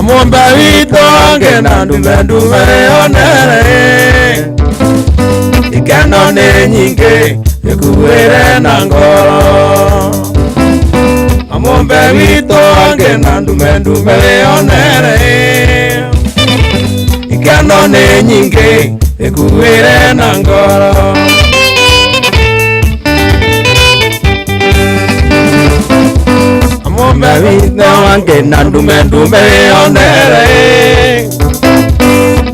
Mwombe wito angena ndume onere ikeno ni nyingi ikuwire na ngoro. Mwombe wito angena ndume onere ikeno ni nyingi ikuwire na ngoro. Mwombe wito angena ndume onere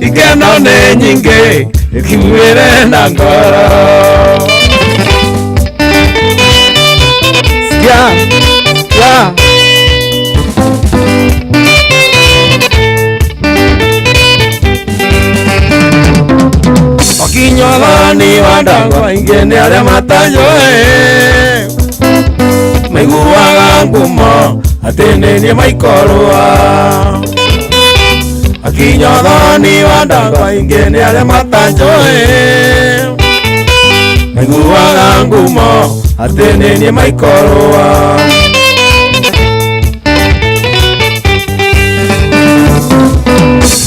ikeno ni nyingi ikuwire na ngoro. Okinyolani wandango ingene ale matayoe maiguaga ngumo atenenie maikorwa. Okinyolani wandango ingene ale matayoe maiguaga ngumo atenenie maikorwa.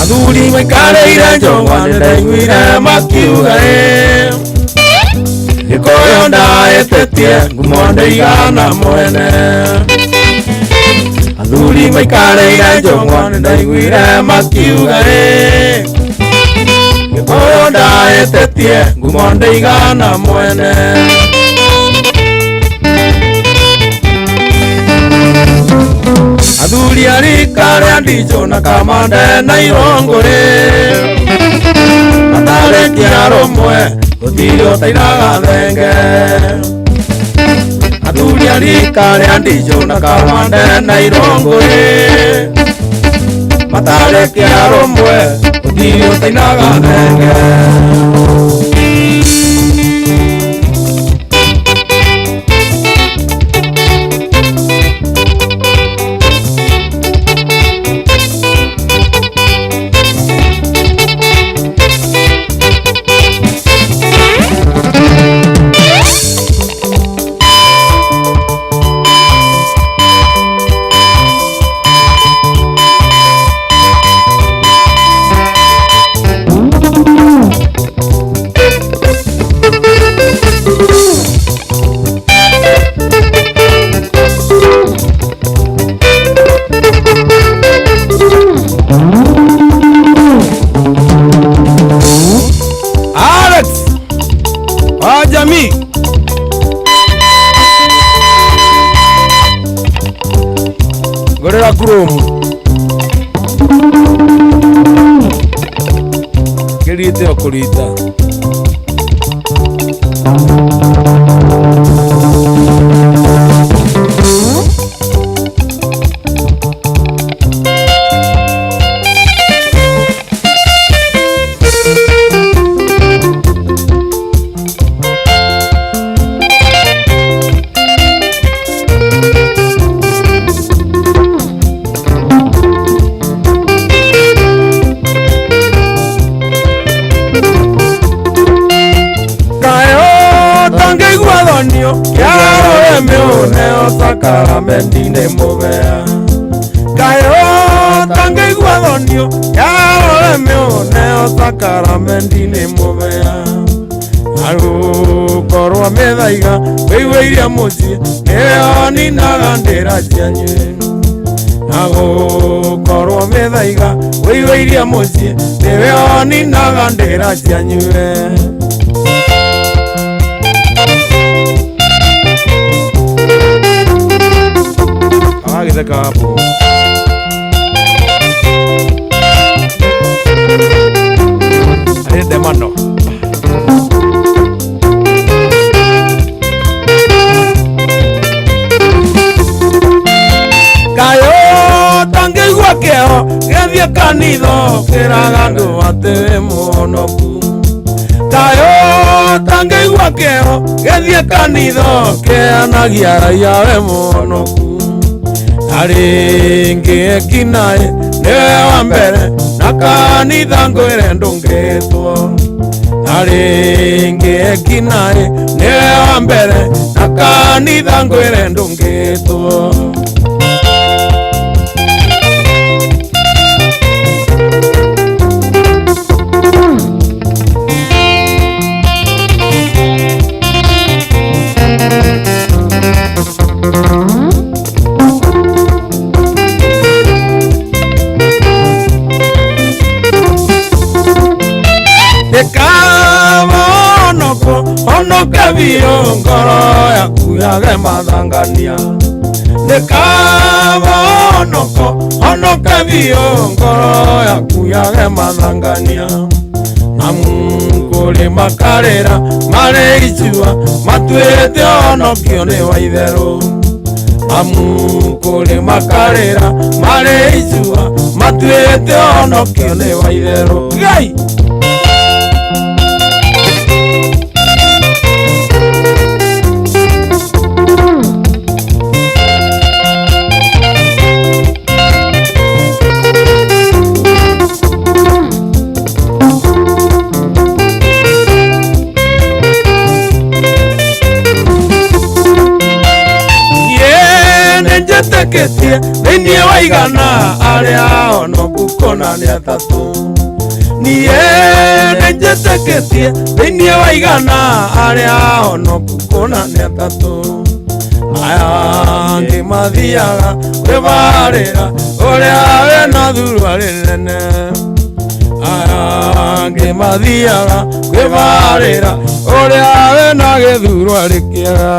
Athuri maikareire njongwa nĩndaiguire makiuga gĩkũyũ ndaĩtĩtie ngumo ndĩigana mwene. Athuri maikareire njongwa nĩndaiguire makiuga gĩkũyũ ndaĩtĩtie ngumo ndĩigana mwene. Athuri arika ria ndicho na kamande na irongore matarekia romwe gutiri utainaga thenge. Athuri arika ria ndicho na kamande na irongore matarekia romwe gutiri utainaga thenge. Jamii gorera kurumu kirite okurita Yaro emione osakaramenti ne movea. Kayo tange guadonio. Yaro emione osakaramenti ne movea. Aru korwa medaiga weiria moji neoni nagandera janye. Aru korwa medaiga weiria moji neoni nagandera janye. Agita kapo de mano kayo tange guakeo gethie kanitho kiragandu ate monoku. Kayo tange guakeo gethie kanitho keanagia raia we monoku. Aringi ekinae newe wa mbere na na kanitha ngwire ndungitwo na ringi ekinae niwe wa mbere na kanitha ngwire ndungitwo onoka biyo ngoro yaku yage mathangania nekaba onoka biyo ngoro yaku yage mathangania namukuri makarira mareicua matuite onokio ni wa itheru namukuri makarira mareicua matuite onokio ni wa itheru gai njeteketie thĩinĩ wa igana arĩa onoku kona nĩ atatũ niĩ nĩnjeteketie thĩinĩ wa igana arĩa onoku kona nĩ atatũ aya angĩ mathiaga kwĩbarĩra ũrĩa wĩna thurua rĩnene aya angĩ mathiaga kwĩbarĩra ũrĩa wĩna gĩthurua rĩkĩega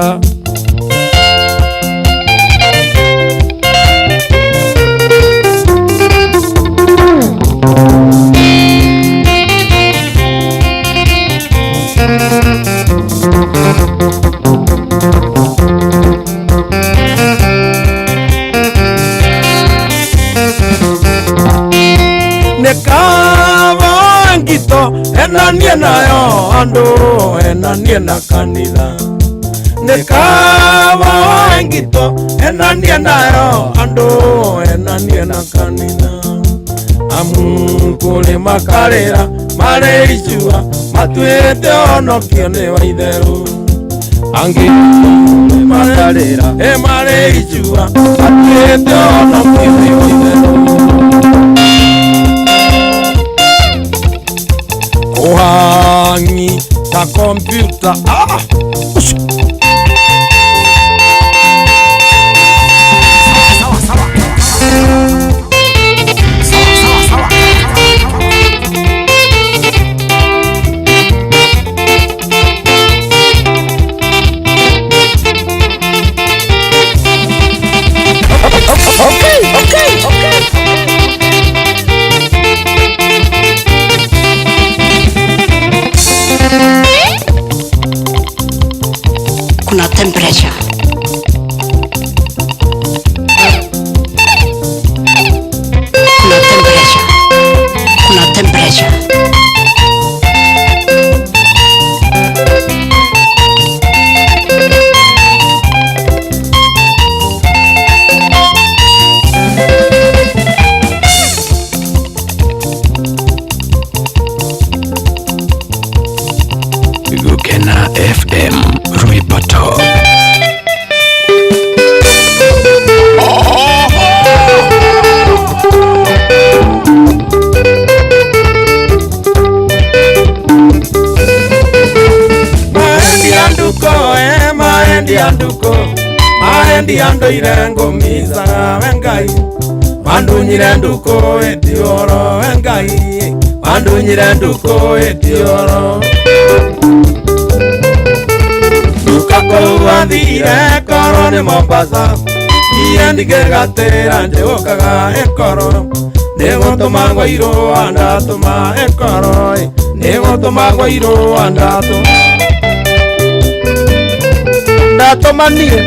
nekaba ngito enanie nayo andu enanie na kanitha nekaba ngito enanie nayo andu enanie na kanitha amukuri makarira mareicua matuite onokio ni wa itheru angi makarira mareicua matuite onokio ni wa itheru uhangi ta kompyuta kuna temperature. Kuna temperature. Gukena FM Ruipato. Maendi ando irengo misa wengai Pandu nyirenduko etioro wengai Pandu nyirenduko etioro Nukako wadhire koro ni Mombasa Iendi gegatera njewokaga ekoro Nego tomagwa iro anda toma ekoro Nego tomagwa iro anda toma Ndatomanie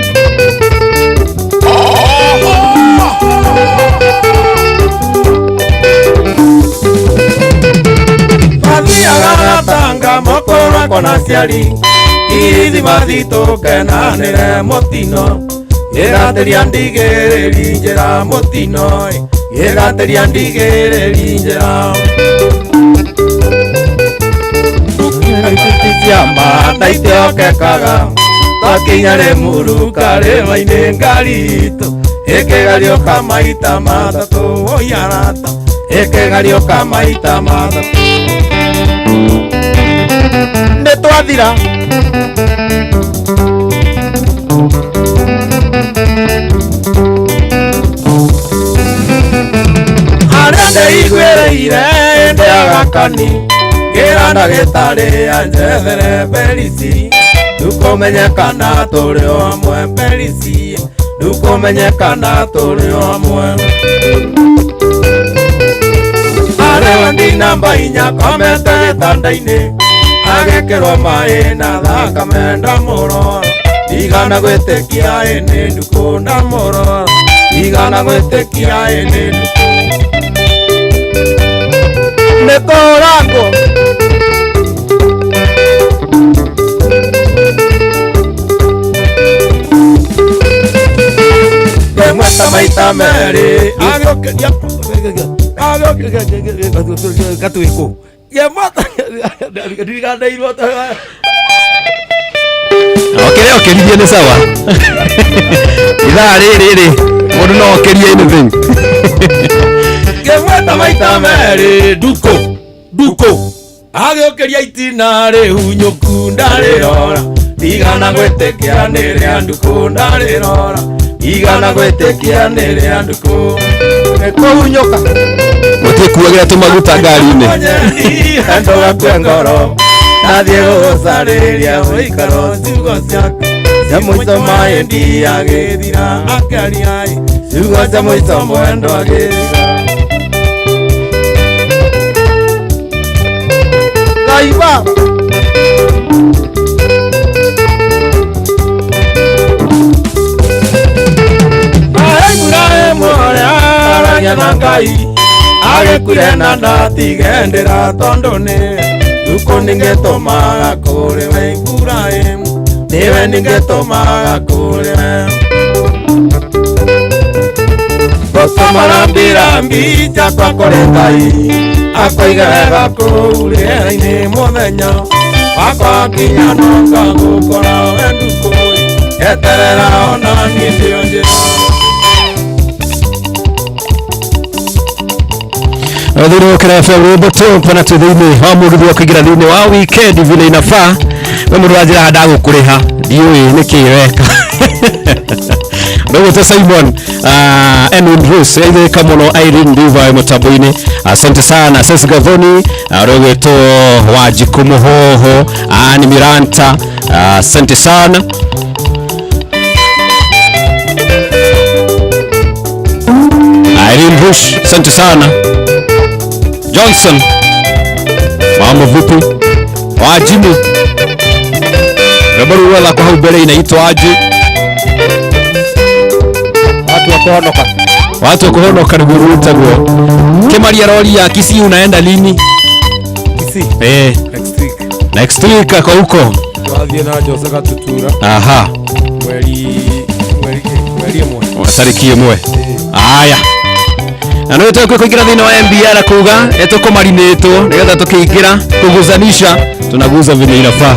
Mathiaga tanga mokoro kona ciari Ithi mathito kenanire mutino Irateria ndigiriri njira mutino Gĩgateria ndigĩrĩri njĩra Ciama taitiokekaga Twakinya Limuru karĩma-inĩ ngari itũ Ĩkĩgariũka maita matatũ Arata Ĩkĩgariũka maita matatũ Nĩtwathira Arĩa ndeiguĩrĩire hĩndĩ ya gakani Ngĩra ndagĩtarĩ anjethere Perisi Ndũkũmenyekana tũrĩ o hamwe Perisi Ndũkũmenyekana tũrĩ o hamwe Arĩwe ndi namba 4 komete gĩtanda-inĩ Agĩkĩrwo maĩ na thakame ndamũrora Ndigana gwĩtĩkia nĩ ndukũ ndamũrora Ndigana gwĩtĩkia nĩ ndukũ Nĩkũrangwo Ngĩmwĩta maita merĩ Gatwĩkũ Ngĩmwĩta Ndiganĩirwo Okĩrĩa okĩrithie nĩ sawa Ithaa rĩrĩ mũndũ no okĩrie anything Ngĩmwĩta maita merĩ Ndukũ Agĩũkĩria itina rĩhunyũku ndarĩrora Ndigana gwĩtĩkia nĩ rĩa ndukũ ndarĩrora Ndigana gwĩtĩkia nĩ rĩa ndukũ Nĩkũhunyũka Mũtiĩkuagĩra tũmaguta ngari-inĩ Ndũgakue ngoro Nathiĩ gũgũcarĩria ũikaro ciugo ciaku cia mũico maĩ ndiagĩthira Akĩaria ciugo cia mũico mwendo agĩthira Ngai Baba Iburahĩmu ũrĩa aragia na Ngai agĩkuire na ndatigendera tondũ nĩ Ndukũ nĩngĩtũmaga kũrĩ we Iburahĩmu Nĩwe nĩngĩtũmaga kũrĩ we Gũtũmarambirambi jakwa kũrĩ Ngai Akoiga wega kũu rĩera-inĩ mũthenya Wakwa kinya no ngagũkora we Ndukũ Eterera ona niĩ ndĩo njĩra Thĩinĩ wa Kena FM Rwĩmbo pana twĩ thĩinĩ wa mũndũ wa kũingĩra thĩinĩ wa weekend vile inafaa we mũndũ wa njĩra ndagũkũrĩha ndiũĩ nĩkĩ weka Ndugu Simon Edwin Bruce aithĩka mũno Irene Diva mũtambo-inĩ asante sana Sesi Gavoni Rwĩgwĩtwo Wanjikũ Mũhoho Ani Miranta asante sana Irene Bruce asante sana Johnson Mama vipi Wajimu Rabaru wala kwa hau mbele inaitwa aje Watu wa kuhonoka ni guruta guo Kemaria roli ya Kisii unaenda lini Kisii Next week ako huko Tuadhie na Joseka Tutura Aha Mweri tariki ĩmwe aya na nĩ tũkũ kũingĩra thĩinĩ wa MBR kuga etukomarinĩtwo nĩgetha tũkĩingĩra kuguzanisha tunaguza vile inafaa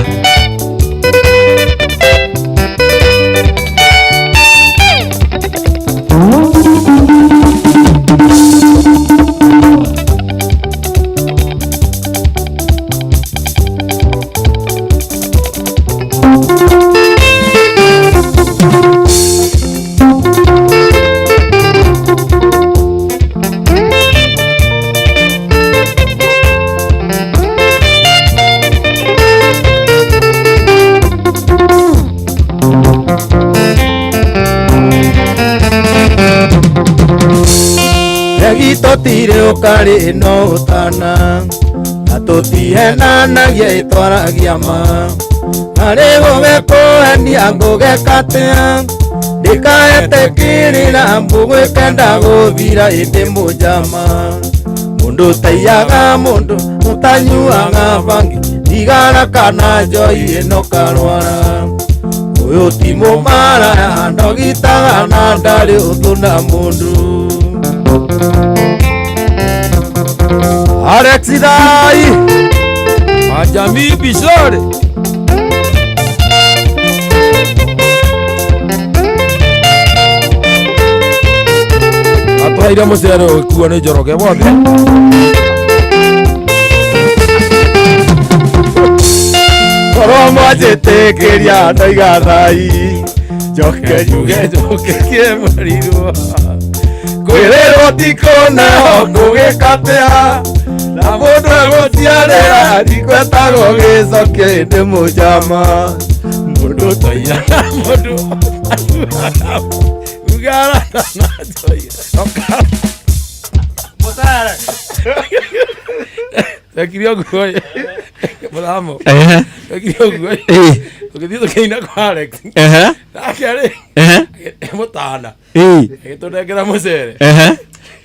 Totire ukari no utana Atotihenanagia itwaragia ma Arego gekuhenia ngugekatea Ndikaetekirira mbugwe kenda guthira indi mujama Mundu taiyaga mundu utanyuaga bangi Ndigana kana njoi ino karwara Uyu ti mumara ndogitaga na ndari uthuna mundu Alex Dai Majami Bishore atwaire mucere ukuo ni njoroge bothe korwo mwanjĩtĩkĩria ndoiga thai njoke njuge njũkĩkie marirwo kwĩrĩrwo tikũneho ngũgĩkatea na mũndũ egũciarĩra ndikwetagwo gĩcoke ndĩ mũnjama mũndũ toira na mũndũ ugaratana toira mũtare ekire ũguo mũthamo ekire ũguo ũgĩthiĩ tũkĩina kwa Alex nake-rĩ mũtana agĩtũnengera mũcere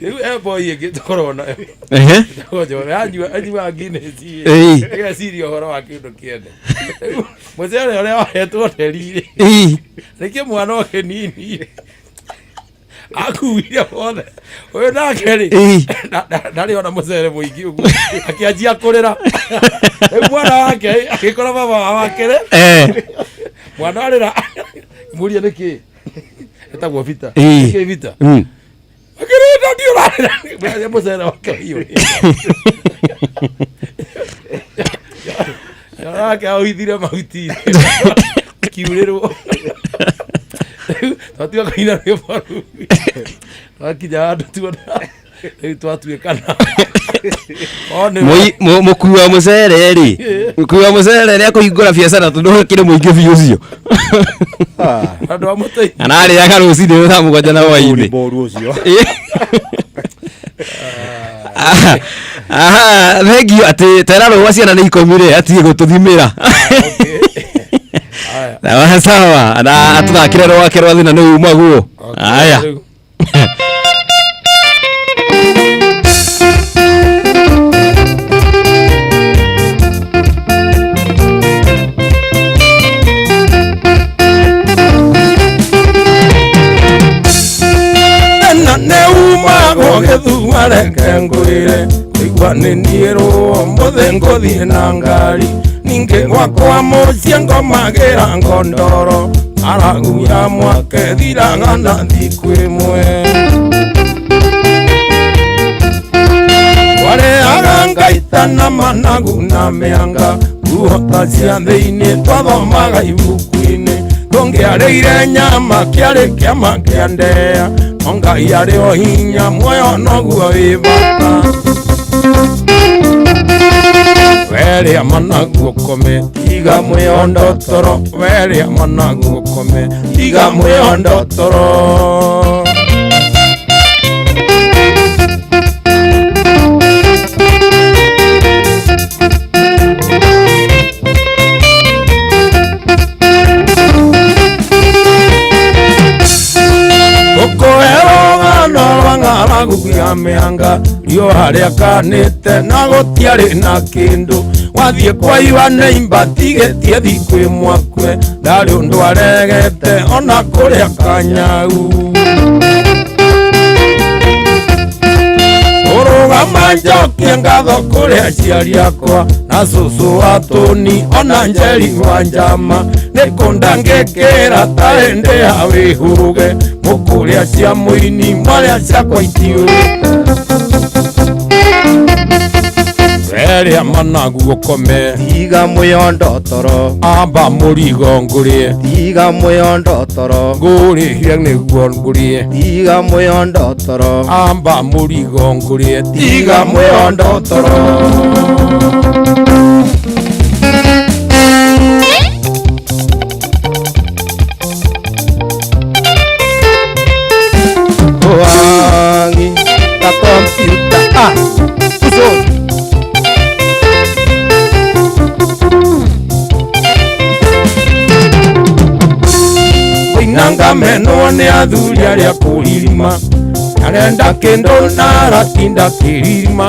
rĩu emboi ĩngĩ tũkorwo nayo anyua Guinness ĩgeciria ũhoro wa kĩndũ kĩene rĩu mũcere ũrĩa wahetwo Terry-rĩ nĩkĩo mwana o kĩnini akuire wothe ũyũ nake-rĩ ndarĩ ona mũcere mũingĩ ũguo akĩanjia kũrĩra rĩu mwana wake agĩkora baba wake-rĩ mwana arĩra mũria nĩkĩ etagwo Vita nĩkĩ Vita akĩrĩra ndiũrarĩra mũcere wake hiyo yake auhithire mahuti kiurĩrwo twatiga kaina nĩ baru wakinya handũ tuona rĩu twatuĩkana mũkui wa mũcere-rĩ mũkui wa mũcere nĩ akũhingũra biacara tondũ kĩrĩ mũingĩ biũ ũcio andũ a mũtei anarĩaga rũcinĩ thaa mũgwanja na hwaĩ-inĩ thengio atĩ tera rũa ciana nĩ ikomire atige gũtũthimĩra sawa sawa na tũthakĩre rwake rwa thĩna nĩ uma guo aya neuma gũgĩthua reke ngwĩre kũigua nĩ niĩrwo mũthĩ ngũthiĩ na ngari ningĩ gwakwa mũciĩ ngomagĩra ngondoro aragu ya mwake thiraga na thikũ ĩmwe twarĩaga ngaita na managu na mĩanga nguhota cia thĩinĩ twathomaga ibuku-inĩ tũngĩarĩire nyama kĩarĩ kĩama kĩa ndea o Ngai arĩ o hinya muoyo noguo wĩ bata werĩa managu ũkome tiga mwĩondo toro werĩa managu ũkome tiga mwĩondo toro ya mĩanga riũa rĩakanĩte na gũtiarĩ na kĩndũ wathiĩ kwa iwa nĩimba tigĩtie thikũ ĩmwe akue ndarĩ ũndũ aregete ona kũrĩa kanyau ũrũgama njokie ngatho kũrĩ aciari akwa na cũcũ wa Tũni ona Njeri wa Njama nĩkũnda ngĩkĩra ta hĩndĩ ya wĩhũge mũkũrĩa cia mũini mwarĩa ciakwa itiũrĩte werĩa managu ũkome tiga mwĩondo toro amba mũrigo ngũrĩe tiga mwĩondo toro ngũrĩhie nĩguo ngũrĩe tiga mwĩondo toro amba mũrigo ngũrĩe tiga mwĩondo toro wangi ta kompyuta nanga menwo nĩ athuri arĩa kũririma arenda kĩndũ na aratinda kĩririma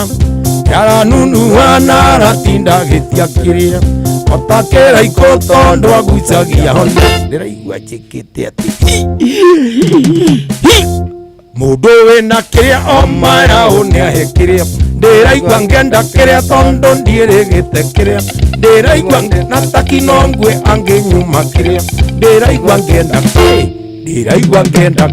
aranunuha na aratinda gĩtia kĩrĩa otakĩra ikũ tondũ agucagia hona ndĩraigua njĩkĩte atĩ Mundu wina kiria omaya unia kiria ndiraigua ngenda kiria tondu ndirigite kiria ndiraigua na takino ngwe anginyuma kiria ndiraigua ngenda ndiraigua ngenda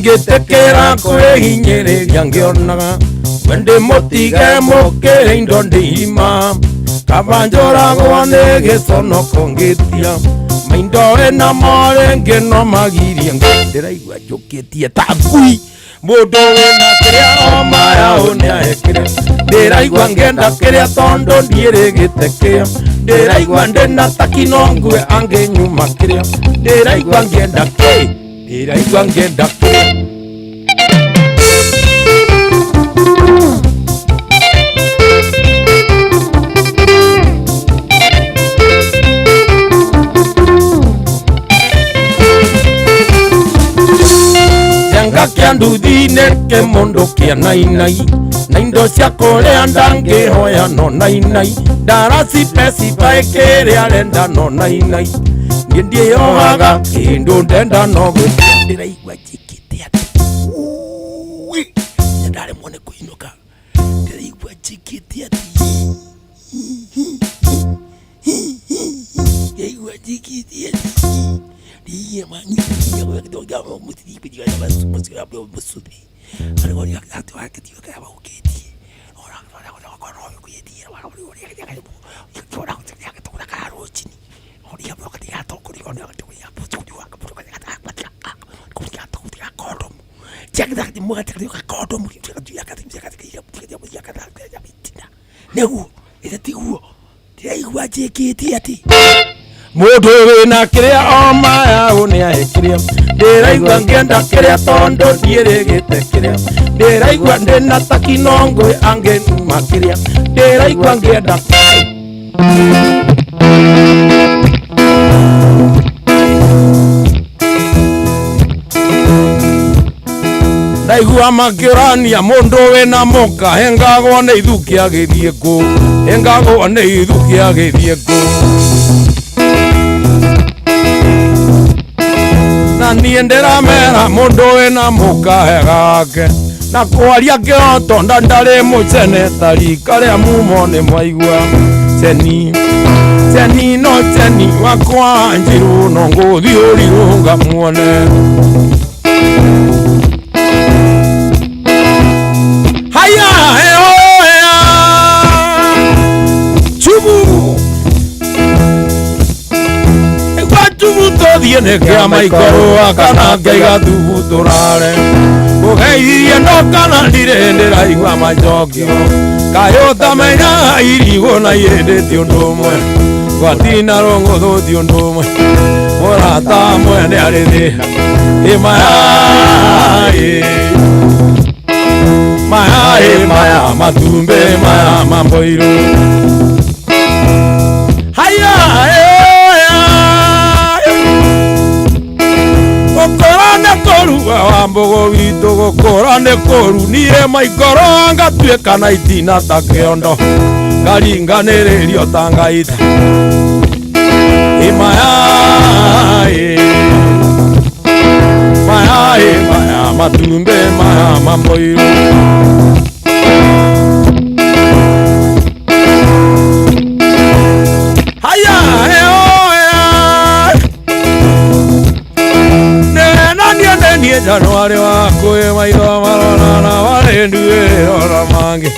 ngetekera kwehinyiriria ngionaga wende mutige mukire indo ndima kabanjoragwo ni giconoko ngitia maindo ena marenge no magirie ndiraigua njukitie ta ngui mundu wina kiria omaya uniahekire ndiraigua ngenda kiria tondu ndirigite kiria ndiraigua ndina takino ngwe anginyuma kiria ndiraigua ngenda ndiraigua ngenda kia nduthine ke mundu kia nainai na indo cia kuria ndangihoya no nainai ndarasi pesi paikiri arenda no nainai nie ndiohaga kindu ndenda no gwitia ndiraigua njikite ati ndare mone kuinuka ndiraigua njikite ati ndiraigua njikite ati ndiye manyi ya kidoga mutiri kujiga basi musira byo musudi ariko ya atu hakiti kama uketi ora kwa roho kuyeti ora ya kora ya kutoka karochi ora ya bro katika toko ni ora ya putu wa kaputo katika kutia kodom chakda mu katika kodom ya katika bitina nego etatiwo ndiraigua njikite ati mundu wina kiria omaya uniahikiria ndiraigua ngenda kiria tondu ndirigite kiria ndiraigua ndina takino ngwe anginyuma kiria ndiraigua ngenda ndaigua makirania mundu wina muka hengagwo ni ithuki agithie ku hengagwo ni ithuki agithie ku na niĩ ndĩramera mũndũ wĩna mũkahe gake na kwaria kĩroto ndarĩ mũcene ta rika rĩa mumo nĩ mwaigua ceni no ceni wakwa njirũ no ngũthi ũrirũ ngamuone haya heoya chubu thiene kia maikoro akana ngaiga thubu turare ugeithie no kana ndire ndiraigua macokio kayo tamenya irigo na irendete undu umwe gwatina rongothuthi undu umwe murata mwene ari thi maya matumbe maya mamboiru haya Korua wa mbogo witu gukura ni kuru nie maikoro ngatuika na itina ta kiondo ngaringaniririo ta ngaita maya matumbe maya mamboiru Januari wakwe maitho marona wale nduwe ora mange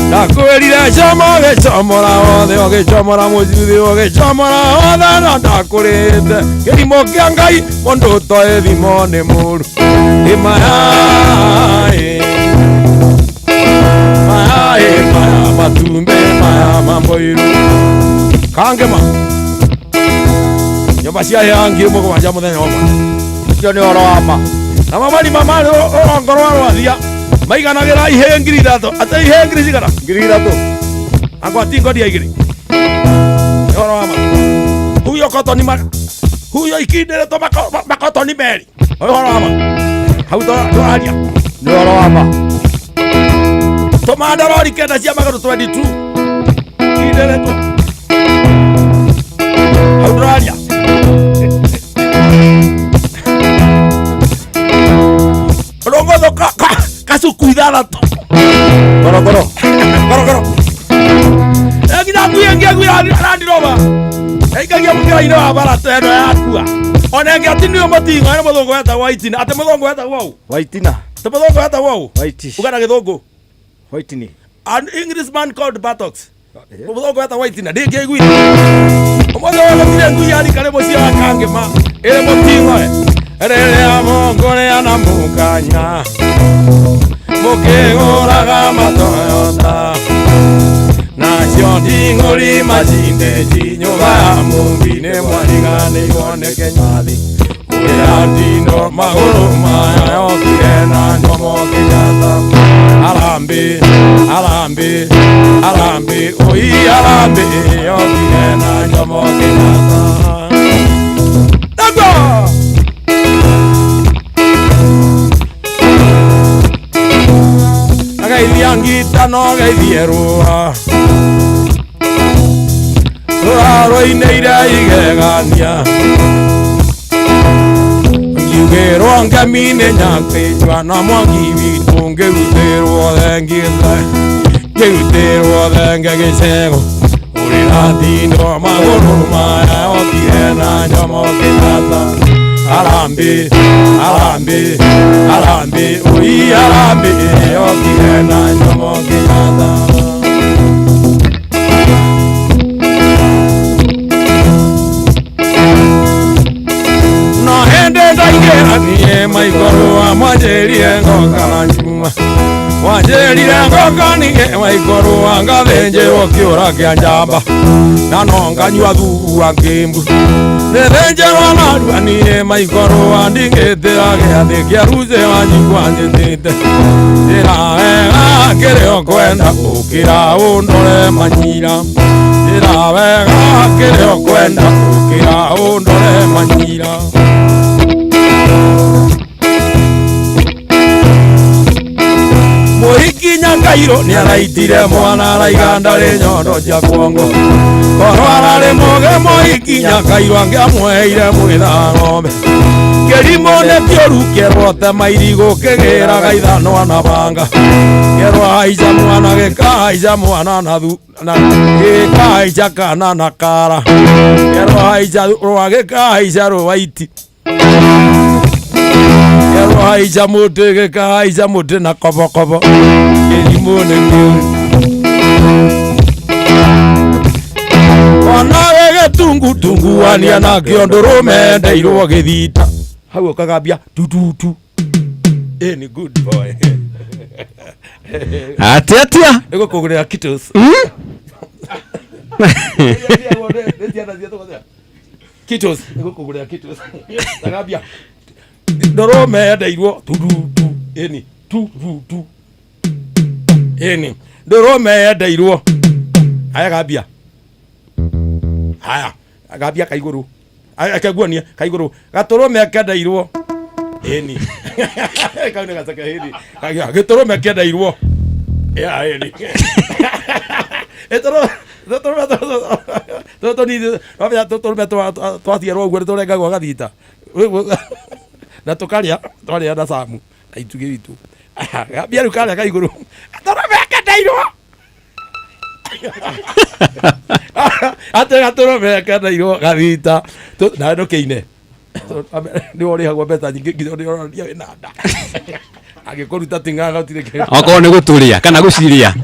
ndakwirire chama gechomora wothe ogechomora mujuthi ogechomora wothe na ndakurite kirimo kia ngai mundu toe thimo ni muru maya matumbe maya mamboiru kangema nyumba cia yangi mugwanja muthenya omwe cio ni oro ama na mamani mamani ngoro arwathia maiganagira ihe ngiri ithatũ ata ihe ngiri cigana ngiri ithatũ akwati ngodi ya igiri oro ama huyo kotoni huyo ikindire to makotoni meri oro ama hau to aria Nĩ oro wama. Tũma ndorori kenda cia magũrũ 22. Kinderetwo. Hau ndũraria. Rongozo kasuku ithathatũ. Korokoro. Nginya nguya arandiroma. Eigagia mũkĩra-inĩ wa barata ĩno yakua. Ona ngi ati nĩo mũtingo ĩno mũthũngũ wetagwo Waitina. Ati mũthũngũ wetagwo ũũ? Waitina. Ati mũthũngũ wetagwo ũũ? Waitish. Ugana gĩthũngũ? Waitini. An Englishman called buttocks. Mũthũngũ wetagwo Waitina. Ndingĩiguire. Ũmũthĩ wa gũtirĩ ngui yarikare mũciĩ wa Kangĩma. Ĩrĩ mũtingo rĩrĩa mũngũrĩana mũkanya mũkĩgũraga matoyota nacio nding'ũri macinde cinyũga ya mũmbi-inĩ mwariganĩirwo nĩ Kĩnyathi kũrĩa ndindo magũrũ maya yokire na nyomo Kenyatta Harambee Harambee Harambee oi Harambee yokire na nyomo Kenyatta Dago Agaithia ngitano gaithie rũa rũa-rũinĩire igegania ngiugĩrwo ngemi-inĩ nyakĩjwa na mwangi witũ ngĩrutĩrwo thenge gĩcego ũrĩra ndindo magũrũ maya yokire na nyomo Kenyatta Harambee Harambee Harambee oi Harambee yokire na nyomo Kenyatta no hĩndĩ ndaingĩranie maigũrũ mwanjĩrire ngoka na njuma mwanjĩrire ngoka nĩge maigũrũ ngathĩnjĩrwo kĩũra kĩa njamba na no nganyua thubu wa ngĩmbu nĩthĩnjĩrwo narua niĩ maigũrũ ndingĩtĩra gĩathĩ kĩa ruze wanyigua njĩtĩte njĩra wega kĩrĩa ũkwenda ũkĩra ũndore manyira njĩra wega kĩrĩa ũkwenda ũkĩra ũndore manyira mũhiki Nyakairũ nĩaraitire mwana araiga ndarĩ nyondo cia kuongo korwo ararĩ mũge mũhiki Nyakairũ angĩamweheire mwĩtha ng'ombe kĩrimũ nĩ kĩũru kĩrwote mairigũ kĩgĩraga ithanwa na banga kĩrwahaica mwana gĩkahaica mwana na gĩkahaica kana na kara kĩrwahaica rwa gĩkahaica rũwaiti kĩrwahaica mũtĩ gĩkahaica mũtĩ na kobokobo kĩrimũ nĩ kĩũru onawe gĩtungutunguania nakĩo ndũrũme ndeirwo gĩthita hau ũkagambia tututu ni good boy atia nĩgũkũgũrĩra kitos kitos nĩgũkũgũrĩra kitos tagambia ndũrũme ndeirwo tututu ni tututu ni ndũrũme ndeirwo aya gambia haya agambia kaigũrũ akaguonia kaigũrũ gatũrũme kendeirwo ni kaune gacaka hĩndĩ gĩtũrũme kendeirwo ni tũtũrũme twaciarwo ũguo nĩtũrengagwo gathita na tũkarĩa twarĩa na Samu na itugĩ witũ gambia rĩu karĩa kaigũrũ gatũrũme kendeirwo ate gatũrũme kendeirwo gathita na ndũkĩine nĩwe ũrĩhagwo mbeca nyingĩ nginya ũrĩoria wĩna nda agĩkũruta ting'anga ũtirĩ kĩndũ okorwo nĩ gũtũrĩa kana gũciria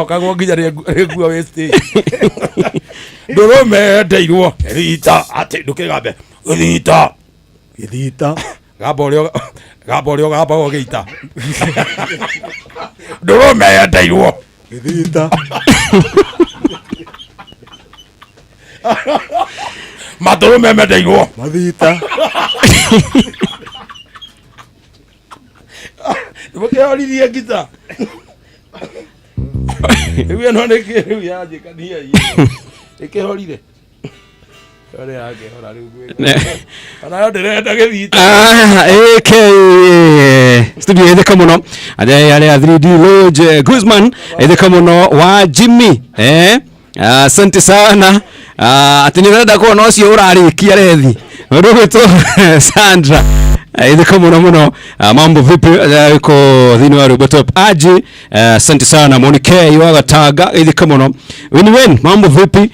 kagwo nginya rĩngua wĩ stage ndũrũme ndeirwo gĩthita atĩ ndũkĩgambe gĩthita gamba ũrĩa ũgambagwo gĩita ndũrũme ndeirwo gĩthita matũrũme mendeirwo mathita mũkĩhoririe ngita rĩu ĩno nĩkĩ rĩu yanjĩkania ĩkĩhorire ore yake ora riu ana ndirenda githita studio itheka muno aja yale 3D Lodge Guzman itheka muno wa Jimmy asante sana ati nirenda kuona ucio urarikia rethi nduguto Sandra itheka muno mambo vipi yuko thini wa Robotop aji asante sana Monica wa Gataga itheka muno win mambo vipi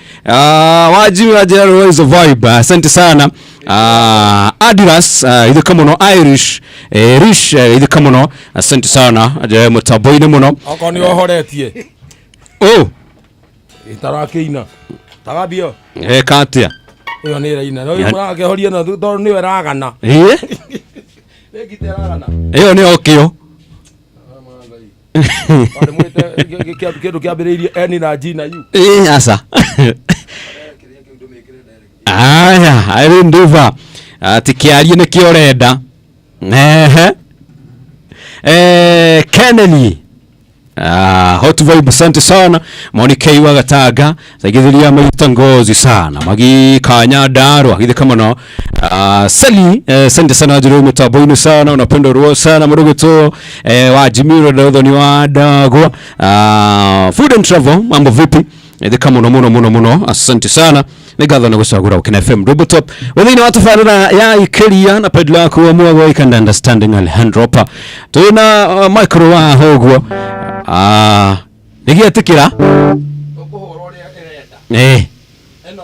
waji wa Jero is a vibe asante sana Adidas itheka muno Irish Rish itheka muno asante sana aje mutaboine muno akoni ohoretie itarakiina tagabio katia iyo ni raina no yake horia na to ni weragana egiteragana iyo ni okio ore mwite kindu kiambiriirie eni na G na U asa aya iri nduva tikiarie ni kiorenda Kennedy hot vibe asante sana Monica wa Gataga sagithiria maita ngozi sana magi kanya daro agitheka muno Sally asante sana jiro metaboini sana unapenda ruo sana mudogoto wa Jimiro Dodoni wa Dagwa food and travel mambo vipi itheka muno asante sana nigatho na gucagura ukina FM Robotop withini watu farana ya ikiria na pedla ku amua go can understanding Alejandro pa tuna micro wa hogwo nigiatikira ukuhoro ria irenda eno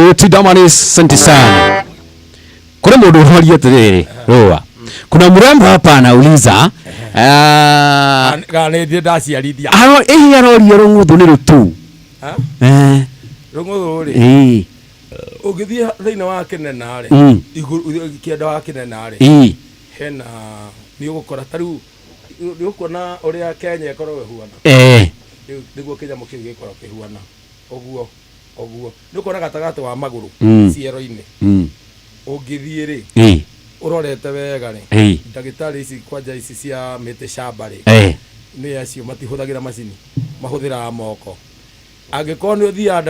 ri tidamani asante sana kuna mundu horia tiriri roa kuna mrembo hapa anauliza gane thie ndaciarithia aroria runguthu ni rutu runguthu ri ugithie thiini wa kinena ri iguru kienda wa kinena ri hena ni ugukora tariu ni ukona uria Kenya ikorwo ihuana niguo kinyamo kiu gikorwo kihuana oguo ni ukona gatagati wa maguru ciero-ini ugithie ri urorete wega ri ndagitari ici kwanja ici cia mite shamba ri ni acio matihuthagira macini mahuthira moko angikorwo ni uthia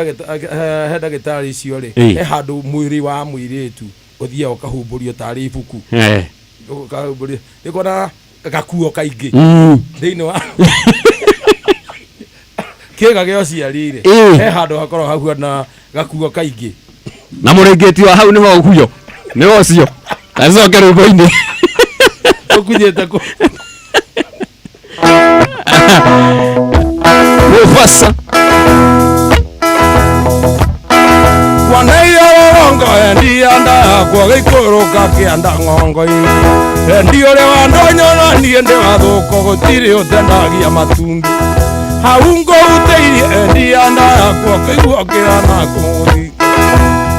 ndagitari icio ri he handu mwiri wa mwiritu uthia ukahumburio tari ibuku ukahumburio nikona gakuo kaingi thiini wa kiga gyo ciarire he handu hakorwo hahuana gakuo kaingi na murengeti wa hau ni ho huyo ni ocio azoke rugo-ini ukunyete ku mufasa wanaiyo ngongo endia nda kwa gikuruka kianda ngongo ndio ule wandonyona nie ndi wathuko gutiri utendagia matumbi haungo uteirie endia nda kwa kigwa kirana kuthi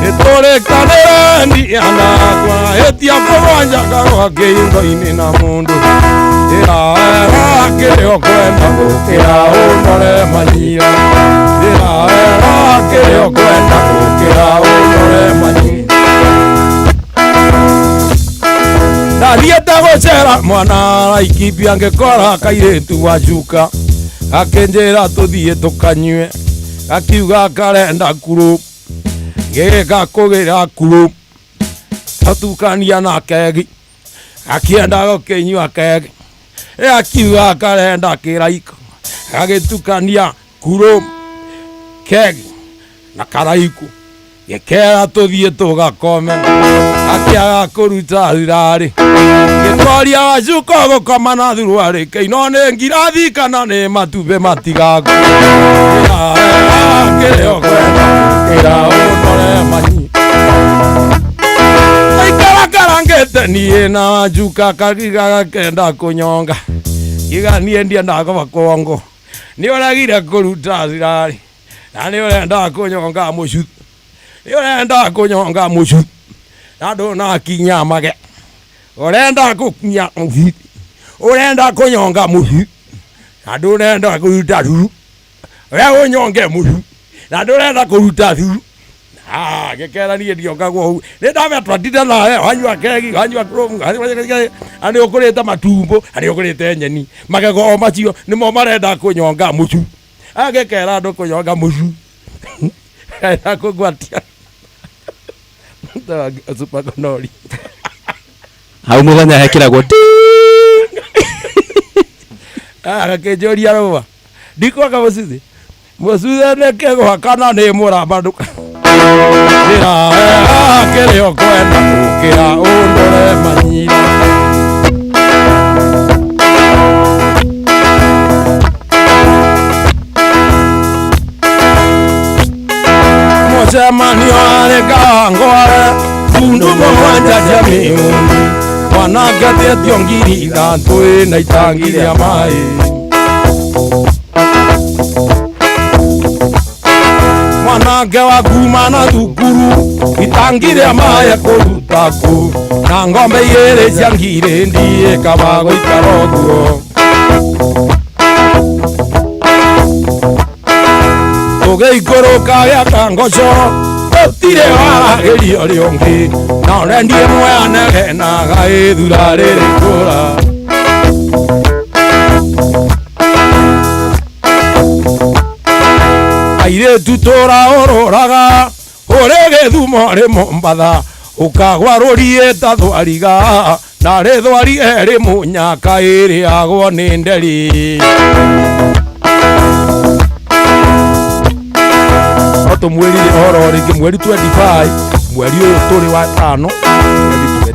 itore kanera ndia nda kwa etia kwanja garwa keingo-ini na mundu ira kirio kwenda gukira unore manyira ira kirio kwenda gukira unore manyira ndathiete gucera mwana araikimbi angikora kairitu wacuka gakinjira tuthie tukanyue gakiuga karenda kuru gika kugira kuru atukania na kegi akienda gukinyua kegi akiuga karenda kiraiko gagitukania kuru kegi na karaiku gikera tuthie tugakome akiaga kuruta thirari gitwaria wacuka gukoma na thurwari keino ni ngirathi kana ni matumbe matigaku kirio kwenda kira unore manyi aikarangete nie na wacuka kagiga kenda kunyonga giga nie ndia ndagova kongo ni uragire kuruta thirari na ni urenda kunyonga mucu ni urenda kunyonga mucu na ndona kinya mage urenda kukinya mucu urenda kunyonga mucu na ndurenda kuruta thuru we unyonge mucu na ndurenda kuruta thuru gekera ni ndioka gwo ni ndametwa ndida nawe wanywa kegi wanywa krom ani ukurite matumbo ani ukurite nyeni magego o macio ni mo marenda kunyonga mucu agekera ndo kunyonga mucu kaenda kugwatia super gonori hau muthenya hekiragwo gakijoria roba ndikwaga mucuthe nekegwa kana nĩ mũrambanduka ndĩra kĩrĩa ũkwenda gũkĩra ũndore manyira mũcemanio arĩ ngangware tundu mũgwanja cia mĩũndi mwanake tetio ngiri ithatũ na itangi rĩa maĩ mwanake wa kuma na thukuru itangi rĩa maĩ kũruta kũ na ng'ombe igĩrĩ cia ngiri ndiĩ kaba gũikara ũguo tũgĩikũrũka gĩaka ngoco gũtirĩ waragĩrio rĩũngĩ na ũrendie mweanegenaga ĩthura rĩrĩ kũra airĩtu tũraũrũraga ũrĩ Gĩthumo rĩ Mombatha ũkagwa rũriĩ ta thwariga na rĩ thwari erĩ mũnyaka ĩrĩagwo nĩ nderi tũmwĩrire horo rĩngĩ mweri 25 mweri ũyũ tũrĩ wa 5 mweri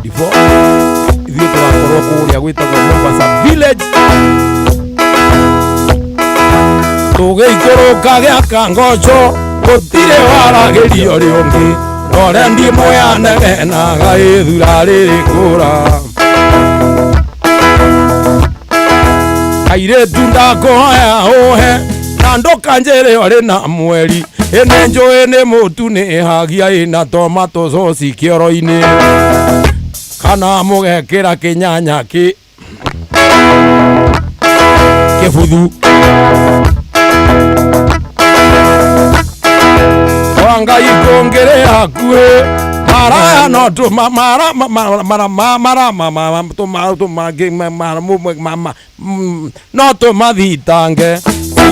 24 ithuĩ tũgakorwo kũrĩa gwĩtagwo Mombasa Village tũgĩikũrũka gĩaka ngoco gũtirĩ waragĩrio rĩũngĩ norendie mweanegenaga ĩthura rĩrĩ kũra airĩtu ndakũhoya ũhe na ndũkanjĩre ũrĩ na mweri ĩnĩ njũĩ nĩ mũtu nĩ hagia ĩna tomato sauce kĩoro-inĩ kana mũgekĩra kĩnyanya kĩbuthu Ngai kũngĩrĩ hakuhĩ maraya no no tũmathitange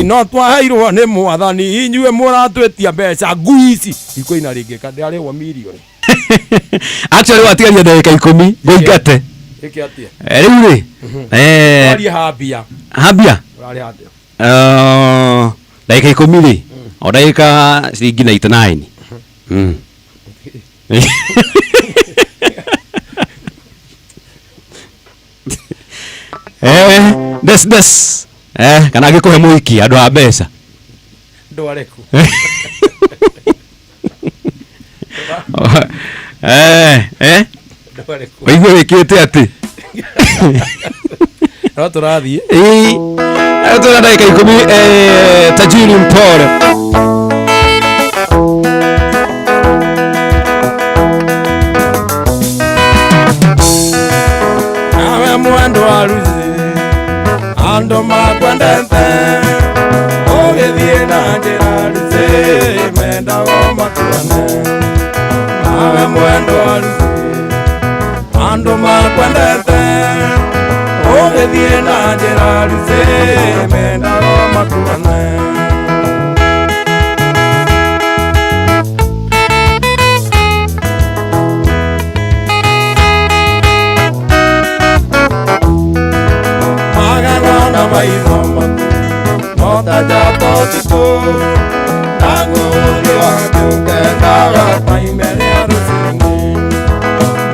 no twaheirwo nĩ Mwathani inyuĩ mũratwĩtia mbeca ngui ici ikũina rĩngĩ kandĩarĩhwo mirioni actually watigaria ndagĩka 10 ngũingate ĩkĩ atia rĩu rĩ warie hambia ũrarĩ hatia ndagĩka 10 rĩ o ndagĩka ciringi 99 des kana gĩkũhe mũiki andũ a mbeca ndwareku waigua wĩkĩte atĩ no tũrathiĩ tũra ndagĩka 10 Tajiri Mpore nawe mwendo wa ruzi ando makwendete ũgĩthiĩ na njĩra ruzi mendago makuane nawe mwendo wa ruzi ando makwendete ũgĩthiĩ na njĩra ruzi mendago makuane maithoma no tajato tuko nangu ngiwakukekaga taimere arusingi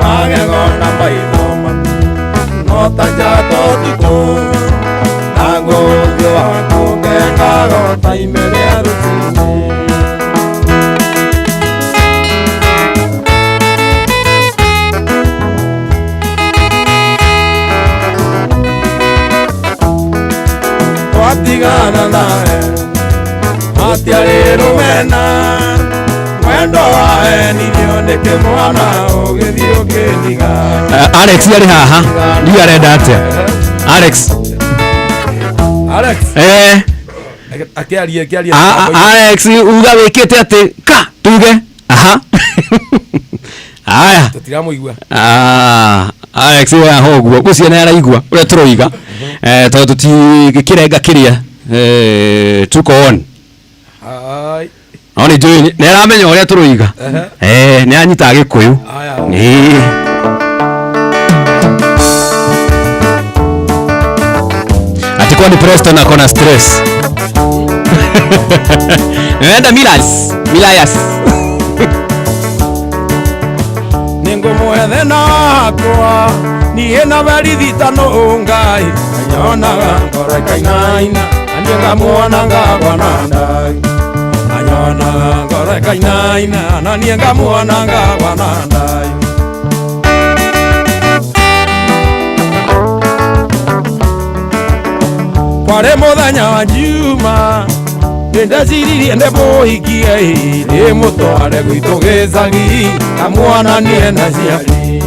magegona maithoma no tajato tuko nangu ngiwakukekaga taimere arusingi watigana nawe matiarĩ rũmena mwendo wae nĩrĩoneke mwana ũgĩthiĩ ũkĩniga Alex arĩ haha ndiũ arenda atĩa Alex akĩaria Alex uga wĩkĩte atĩ ka tuge aha aya tũtiramũigua Alex wa hoguo gũcia nĩ araigua ũrĩa tũroiga tondũ tũtigĩkĩrenga kĩrĩa tuko on Oni joy ne ramenya uria turuiga ne anyita Gikuyu atikuwa ni Preston akona stress nenda Milayas ningo mwethe nakwa niye na barithita no ngai anyona ngora kainaina anienga muona ngagwa na ndai anyona ngora kainaina anienga muona ngagwa na ndai kware muthenya wa Juma ndaciririe ndebohikie ri mutware gwitu gicagi kamwana nie na ciari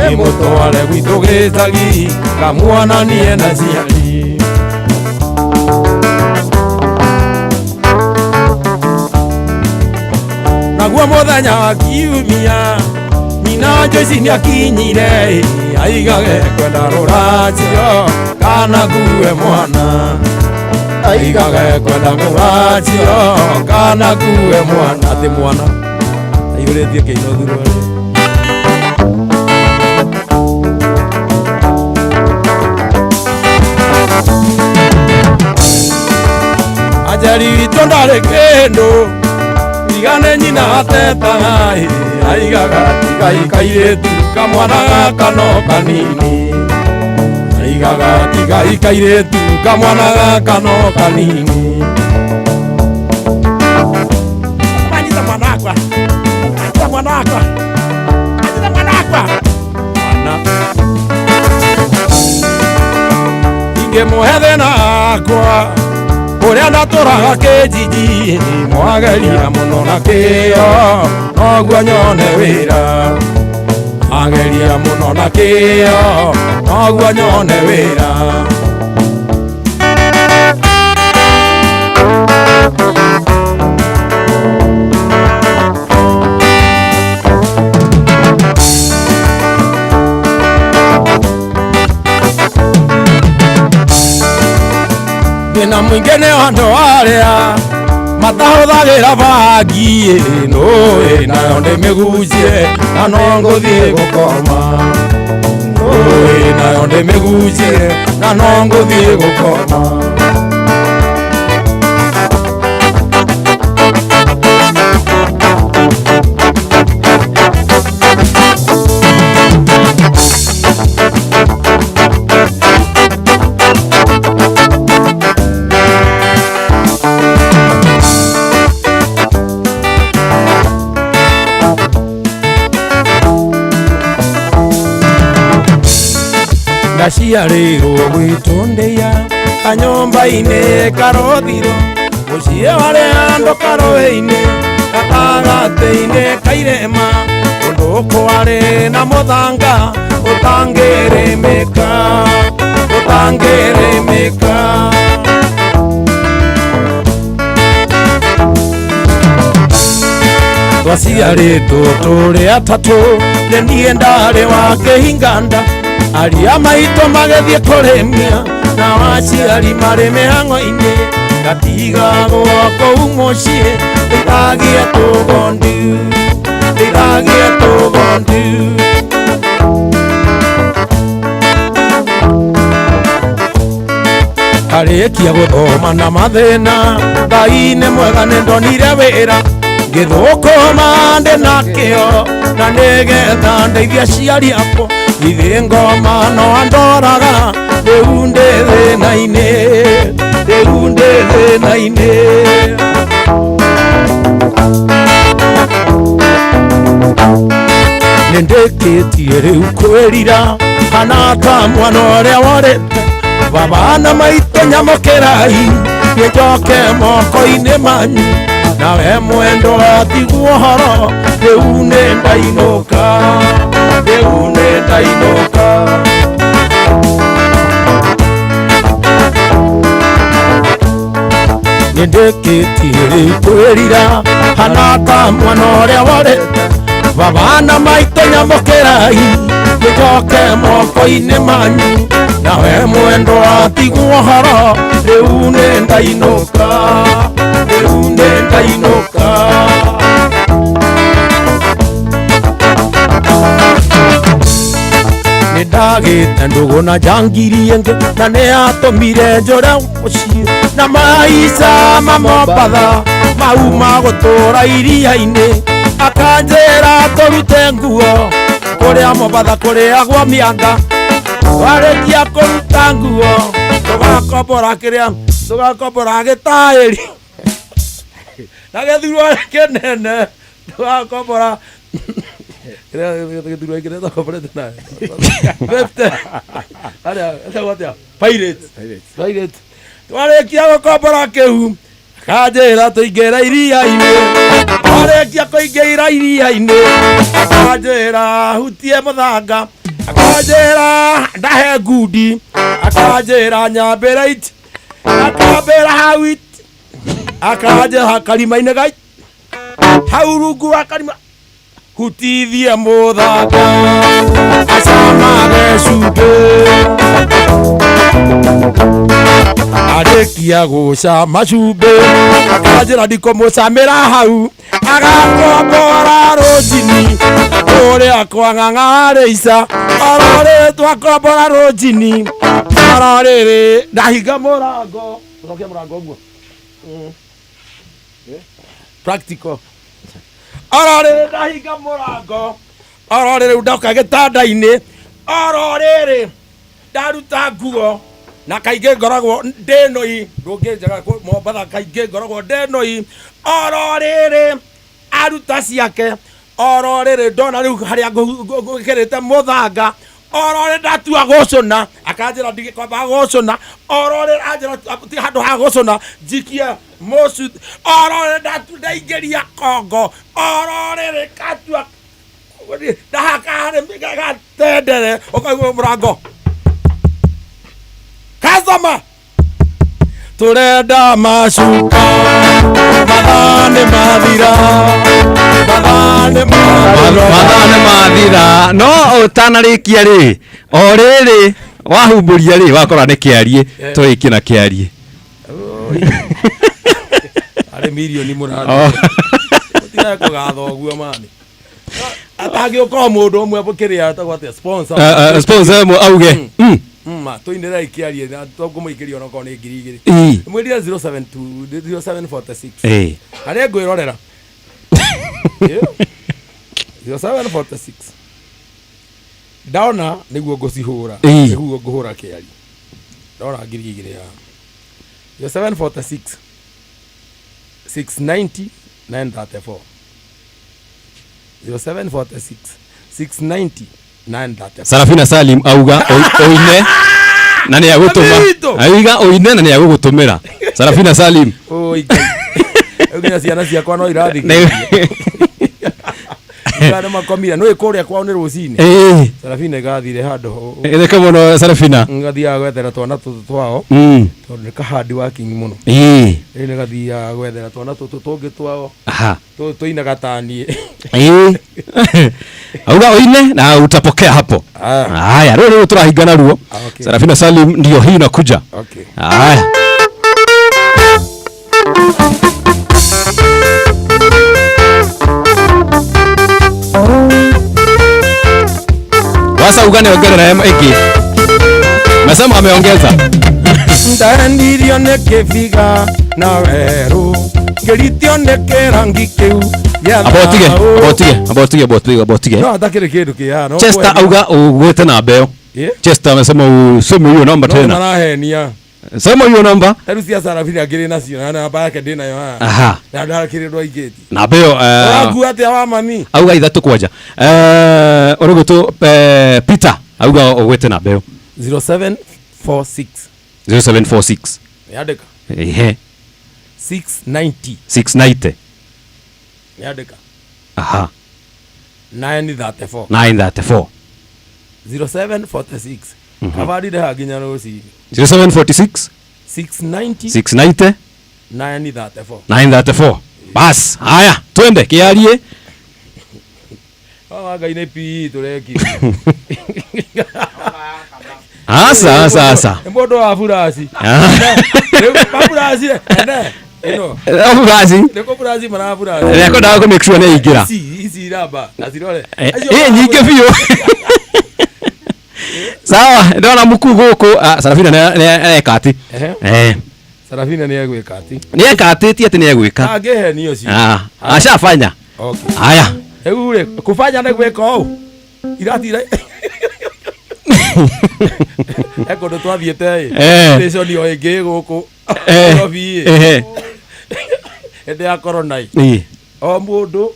ri mutware gwitu gicagi kamwana nie na ciari naguo muthenya wa Kiumia nyina Joyce niakinyire aigage kwenda ruracio kana kuwe mwana aigage kwenda ruracio kana kuwe mwana ati mwana aiyuretie kiino thurore ajari witũ ndarĩ kĩndũ igane nyina atetaga aigaga tigai kairĩtu kamwana gaka no kanini aigaga tigai kairĩtu kamwana gaka no kanini anyita mwanakwa ingĩmũhe thĩna wakwa uria ndatũraga kĩnjiji mwageria mũno na kĩo noguo nyone wĩra ageria mũno na kĩo noguo nyone wĩra na mwingine andũ arĩa matahũthagĩra bangi nũĩ nayo ndĩmĩgunjie na no ngũthiĩ gũkoma nũĩ nayo ndĩmĩgunjie na no ngũthiĩ gũkoma ndaciarĩirwo gwĩtũndĩia kanyũmba-inĩ karothiro mũciĩ warĩ andũ karũĩ-inĩ gatagatĩ-inĩ kairĩma ũndũ kwarĩ na mũthanga ũtangĩrĩmĩka twaciarĩtwo tũrĩ atatũ nĩ niĩ ndarĩ wa kĩhinganda aria maitũ magĩthiĩ kũrĩmia na aciari marĩ mĩhang'o-inĩ ngatigagwo kũu mũciĩ ndĩragie tũgondu ndarĩkia gũthoma na mathĩna Ngai nĩ mwega nĩ ndonire wĩra ngĩthũkũma ndĩ na kĩo na nĩgetha ndeithia aciari akwa ithe ngoma no andoraga rĩu ndĩ thĩna-inĩ nĩndĩkĩtie rĩu kwĩrira kana ta mwana ũrĩa worĩte baba na maitũ nyamũkĩrai nĩnjoke moko-inĩ manyu nawe mwendwa tigu ũhoro rĩu nĩndainũka nĩndĩkĩtie rĩu kwĩrira hana ta mwana ũrĩa worĩte baba na maitũ nyamũkĩrai nĩnjoke moko-inĩ manyu nawe mwendwa tigu ũhoro rĩu nĩndainũka agite ndugu na jangiri enge na ne atomire njore muci na maisha mamombatha mauma gutura iria-ini akanjira turute nguo kuria mombatha kuria gwa mianga warikia kuruta nguo tugakombora kiria tugakombora gitairi na githurwo kinene tugakombora githurwo kinene tugakomborete na Pirates twarikia gukombora kiu akanjira tuingire iria-ini twarikia kuingira iria-ini akanjira hutie muthanga akanjira ndahe ngundi akanjira nyambire it akambira hawit akanjira karima-ini gai hau rungu wa karima hutithie muthanga acamage cumbĩ arikia gucama cumbĩ akanjĩra ndikũmũcamĩra hau agakombora rũnjini kũrĩa kwa ng'ang'a rĩica ororĩ twakombora rũnjini ororĩrĩ ndahinga mũrango ũcokia mũrango ũguo practical ororĩrĩ ndahinga mũrango ororĩrĩ rĩu ndoka gĩtanda-inĩ ororĩrĩ ndaruta nguo na kaingĩ ngoragwo ndĩnoi ndũngĩnjaga Mombatha kaingĩ ngoragwo ndĩnoi ororĩrĩ aruta ciake ororĩrĩ ndona rĩu harĩa ngũkĩrĩte mũthanga ororĩrĩ ndatua gũcũna akanjĩra ndikwamba gũcũna ororĩrĩ anjĩra ti handũ ha gũcũna njikie mũcu ororĩrĩ ndaingĩria kongo ororĩrĩ katua ndahaka harĩ gatendere ũkaigua mũrango customer turenda macuka mathane mathira mathane mathira no utanarikia ri o riri wahumburia ri wakora ni kiarie turikie na kiarie ari milioni murano tira kugatha oguo mani atagi uko mundu umwe bukiria atagwate sponsor sponsor auge tuinira ikiarie na tũkũmũingĩria onako nĩ 2,000 mwĩrire 0746 harĩa ngwĩrorera 0746 ndona nĩguo ngũcihũra nĩguo ngũhũra kĩari ndona 2,000 ya 0746 690 934 0746 690 Sarafina Salim auga oine na ni agutuma aiga oine na ni agugutumira Sarafina Salim oi ugina ciana ciakwa no irathi kana makomira no ikuria kwao ni rucini Sarafina gathire handu itheka muno Sarafina ngathia gwethera twana tutu twao tondu ni kahandi working muno ni gathia gwethera twana tutu tungi twao tuina gatani auga oine na utapokea hapo. Haya, leo turahingana ruo. Sarafina Salim ndio hii inakuja. Haya. Wasa ugane ongeza na iki. Nasema ameongeza. Ndandirio nekefiga na weru. Geritio nekerangi kiu. Abotige. No atakire kindu kia no. Chester auga ugwete na mbeo. Chester amesema usome hiyo namba tena. No marahenia. Sema hiyo namba. Hebu sia Sarafina ngiri nacio na namba yake ndina yo. Aha. Na ndakire ndo igeti. Na mbeo agu ati wa mami. Auga ithatu kwaja. Orogoto Peter auga ugwete na mbeo. 0746 yandika 690 yandika 934 0746 kabadi de haginya rosi 0746 690 934 bas. Haya twende kiarie waga ine pi tureki asa mbodo wa furasi furasi eno furasi ndeko furasi mara furasi ndeko dawa ko make sure ne igira isi raba nasirole nyike fiyo Sawa, ndio na mkuu guku. Sarafina ne kati. Sarafina ni egwika ati. Ni ekatiti ati ni egwika. Agehe niyo si. Ashafanya. Okay. Haya. Ule kufanya na gweka au. Iratira. Eko ndo twathiete. Ndio ndio ege guku. Robi. Ende ya corona. O mundu.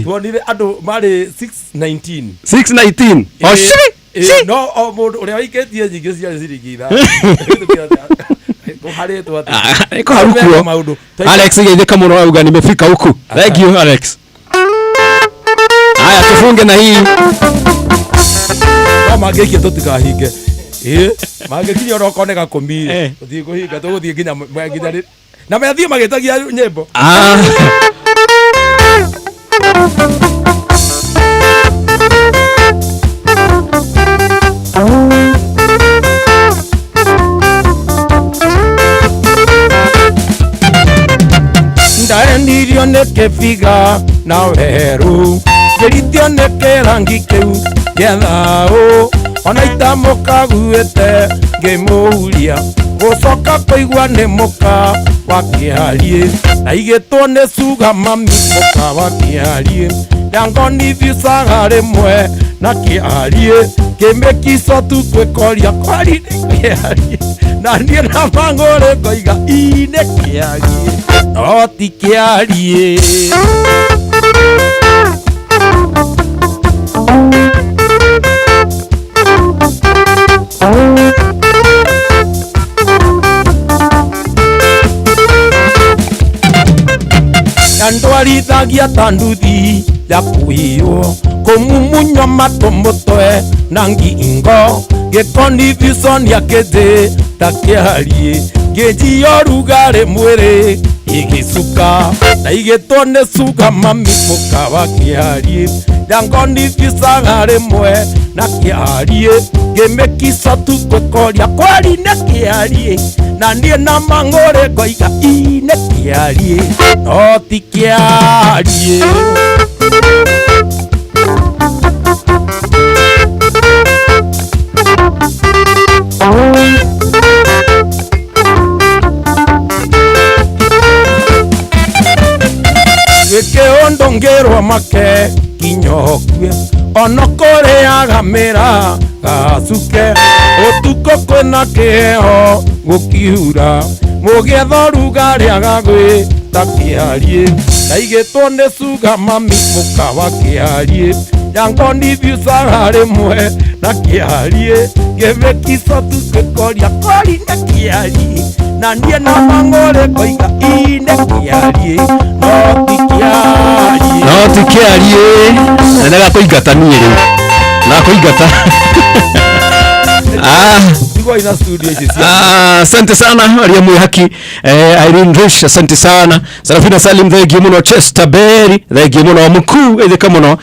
Tuonire andu mari 619. 619. Oh shit. No o mundu uria wiketie nyingi cia ciringira. Kuharetwo ati. Iko harukuo. Alex geithika muno auga nimefika huku. Thank you Alex. Haya tufunge na hii. Kama ngeki tutikahinge. Magikinya rokoneka kumbi. Uthii kuhinga tuguthii nginya nginya na methi magitagia nyimbo. Ndaendirio neke figa na weru geritio neke rangi keu gethao ona itamuka guete ngimuria gucoka kuigua ni muka wa kiarie na igitwo ni cuga mami muka wa kiarie yangoni visaga rimwe na kiarie kimekiso tu kwekoria kwari ni kiarie na nie na mangore koiga ine kiarie no ti kiarie. Ndwarithagia tanduthi ya kuhiyo kumumunywa matomotwe na ngingo gikoni vision ya kete takiarie gejiyo rugare mwere igisuka na igetone suka mami muka wa kiarie yangoni visaga rimwe na kiarie gemekisa tu kwekoria kwari na kiarie na nie na mangore koiga ine kiarie no ti kiarie. Geke ondongerwa make kinyokwe ono koreaga mera gasuke utuko kwena keho gukiura mugetho rugari agagwe takiarie na igetwo ni cuga mami muka wa kiarie yangoni viusaga rimwe na kiarie gevekiso tukekoria kori na kiarie na nie na mangore koiga ine kiarie no ti kiarie. No ti kiarie. Nenda kuigata nie riu. Na kuigata. Asante sana Ariamu haki Irene Rish, asante sana Sarafina Salim, thank you muno. Chester Berry, thank you muno. Mkuu, edeka muno.